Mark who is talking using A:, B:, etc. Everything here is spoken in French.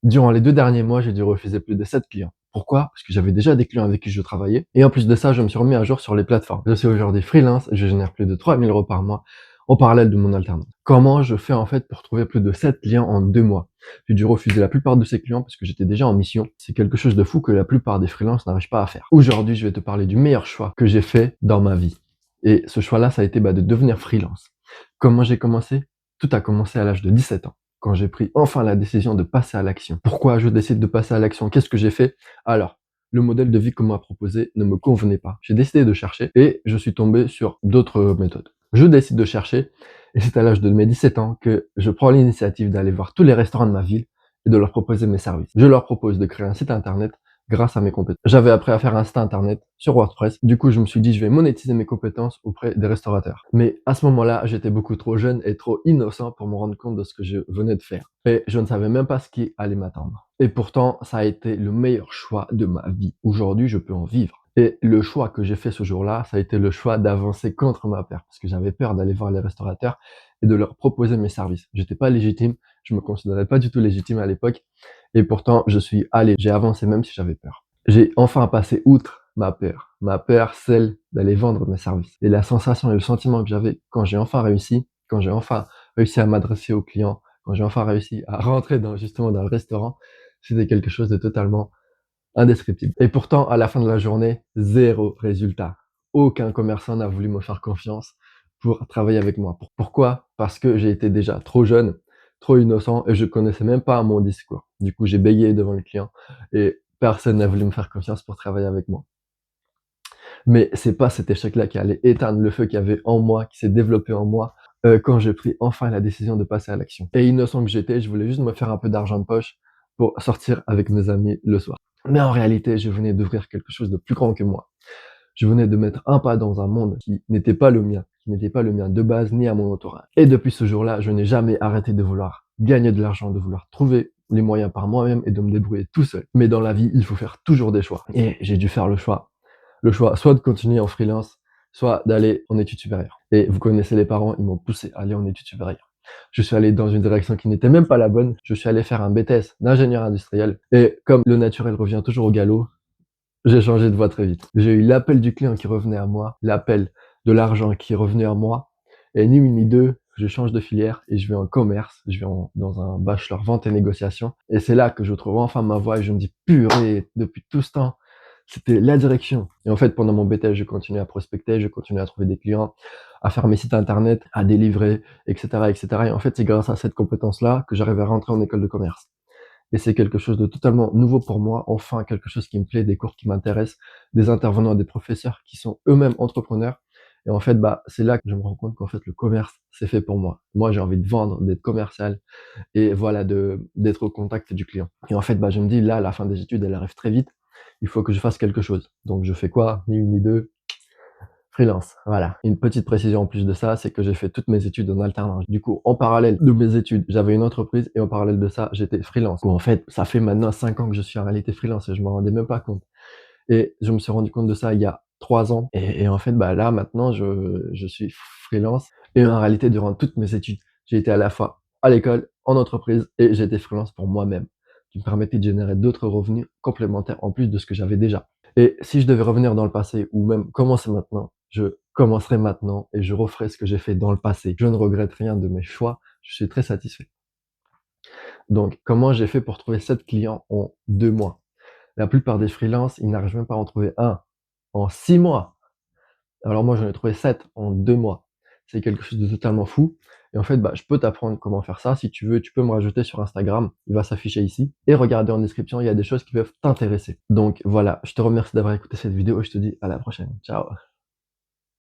A: Durant les 2 derniers mois, j'ai dû refuser plus de 7 clients. Pourquoi? Parce que j'avais déjà des clients avec qui je travaillais et en plus de ça, je me suis remis à jour sur les plateformes. Je suis aujourd'hui freelance et je génère plus de 3 000 € par mois en parallèle de mon alternance. Comment je fais en fait pour trouver plus de 7 clients en 2 mois? J'ai dû refuser la plupart de ces clients parce que j'étais déjà en mission. C'est quelque chose de fou que la plupart des freelances n'arrivent pas à faire. Aujourd'hui, je vais te parler du meilleur choix que j'ai fait dans ma vie. Et ce choix-là, ça a été de devenir freelance. Comment j'ai commencé? Tout a commencé à l'âge de 17 ans, quand j'ai pris enfin la décision de passer à l'action. Pourquoi je décide de passer à l'action? Qu'est-ce que j'ai fait? Alors, le modèle de vie qu'on m'a proposé ne me convenait pas. J'ai décidé de chercher et je suis tombé sur d'autres méthodes. Je décide de chercher et c'est à l'âge de mes 17 ans que je prends l'initiative d'aller voir tous les restaurants de ma ville et de leur proposer mes services. Je leur propose de créer un site internet grâce à mes compétences. J'avais appris à faire un site internet sur WordPress. Du coup, je me suis dit, je vais monétiser mes compétences auprès des restaurateurs. Mais à ce moment-là, j'étais beaucoup trop jeune et trop innocent pour me rendre compte de ce que je venais de faire. Et je ne savais même pas ce qui allait m'attendre. Et pourtant, ça a été le meilleur choix de ma vie. Aujourd'hui, je peux en vivre. Et le choix que j'ai fait ce jour-là, ça a été le choix d'avancer contre ma peur. Parce que j'avais peur d'aller voir les restaurateurs et de leur proposer mes services. J'étais pas légitime. Je me considérais pas du tout légitime à l'époque. Et pourtant, je suis allé, j'ai avancé même si j'avais peur. J'ai enfin passé outre ma peur, celle d'aller vendre mes services. Et la sensation et le sentiment que j'avais quand j'ai enfin réussi, quand j'ai enfin réussi à m'adresser aux clients, quand j'ai enfin réussi à rentrer justement dans le restaurant, c'était quelque chose de totalement indescriptible. Et pourtant, à la fin de la journée, zéro résultat. Aucun commerçant n'a voulu me faire confiance pour travailler avec moi. Pourquoi? Parce que j'ai été déjà trop jeune, trop innocent et je connaissais même pas mon discours. Du coup, j'ai bégayé devant le client et personne n'a voulu me faire confiance pour travailler avec moi. Mais c'est pas cet échec-là qui allait éteindre le feu qu'il y avait en moi, qui s'est développé en moi, quand j'ai pris enfin la décision de passer à l'action. Et innocent que j'étais, je voulais juste me faire un peu d'argent de poche pour sortir avec mes amis le soir. Mais en réalité, je venais d'ouvrir quelque chose de plus grand que moi. Je venais de mettre un pas dans un monde qui n'était pas le mien, qui n'était pas le mien de base ni à mon entourage. Et depuis ce jour-là, je n'ai jamais arrêté de vouloir gagner de l'argent, de vouloir trouver les moyens par moi-même et de me débrouiller tout seul. Mais dans la vie, il faut faire toujours des choix. Et j'ai dû faire le choix soit de continuer en freelance, soit d'aller en études supérieures. Et vous connaissez les parents, ils m'ont poussé à aller en études supérieures. Je suis allé dans une direction qui n'était même pas la bonne. Je suis allé faire un BTS d'ingénieur industriel. Et comme le naturel revient toujours au galop, j'ai changé de voie très vite. J'ai eu l'appel du client qui revenait à moi, l'appel de l'argent qui est revenu à moi, et ni une ni deux, je change de filière et je vais en commerce, dans un bachelor vente et négociation. Et c'est là que je trouve enfin ma voie et je me dis, purée, depuis tout ce temps, c'était la direction. Et en fait, pendant mon BTS, je continue à prospecter, je continue à trouver des clients, à faire mes sites internet, à délivrer, etc., etc. Et en fait, c'est grâce à cette compétence-là que j'arrive à rentrer en école de commerce. Et c'est quelque chose de totalement nouveau pour moi, enfin quelque chose qui me plaît, des cours qui m'intéressent, des intervenants, des professeurs qui sont eux-mêmes entrepreneurs. Et en fait, c'est là que je me rends compte qu'en fait, le commerce, c'est fait pour moi. Moi, j'ai envie de vendre, d'être commercial et voilà, d'être au contact du client. Et en fait, je me dis, là, la fin des études, elle arrive très vite. Il faut que je fasse quelque chose. Donc, je fais quoi? Ni une ni deux. Freelance, voilà. Une petite précision en plus de ça, c'est que j'ai fait toutes mes études en alternance. Du coup, en parallèle de mes études, j'avais une entreprise et en parallèle de ça, j'étais freelance. Ou en fait, ça fait maintenant 5 ans que je suis en réalité freelance et je me rendais même pas compte. Et je me suis rendu compte de ça il y a 3 ans. Et en fait, là, maintenant, je suis freelance. Et en réalité, durant toutes mes études, j'ai été à la fois à l'école, en entreprise et j'étais freelance pour moi-même, qui me permettait de générer d'autres revenus complémentaires en plus de ce que j'avais déjà. Et si je devais revenir dans le passé ou même commencer maintenant, je commencerai maintenant et je referai ce que j'ai fait dans le passé. Je ne regrette rien de mes choix, je suis très satisfait. Donc, comment j'ai fait pour trouver 7 clients en 2 mois? La plupart des freelances, ils n'arrivent même pas à en trouver un en 6 mois. Alors moi, j'en ai trouvé 7 en 2 mois. C'est quelque chose de totalement fou. Et en fait, je peux t'apprendre comment faire ça. Si tu veux, tu peux me rajouter sur Instagram. Il va s'afficher ici. Et regarder en description, il y a des choses qui peuvent t'intéresser. Donc voilà, je te remercie d'avoir écouté cette vidéo et je te dis à la prochaine. Ciao.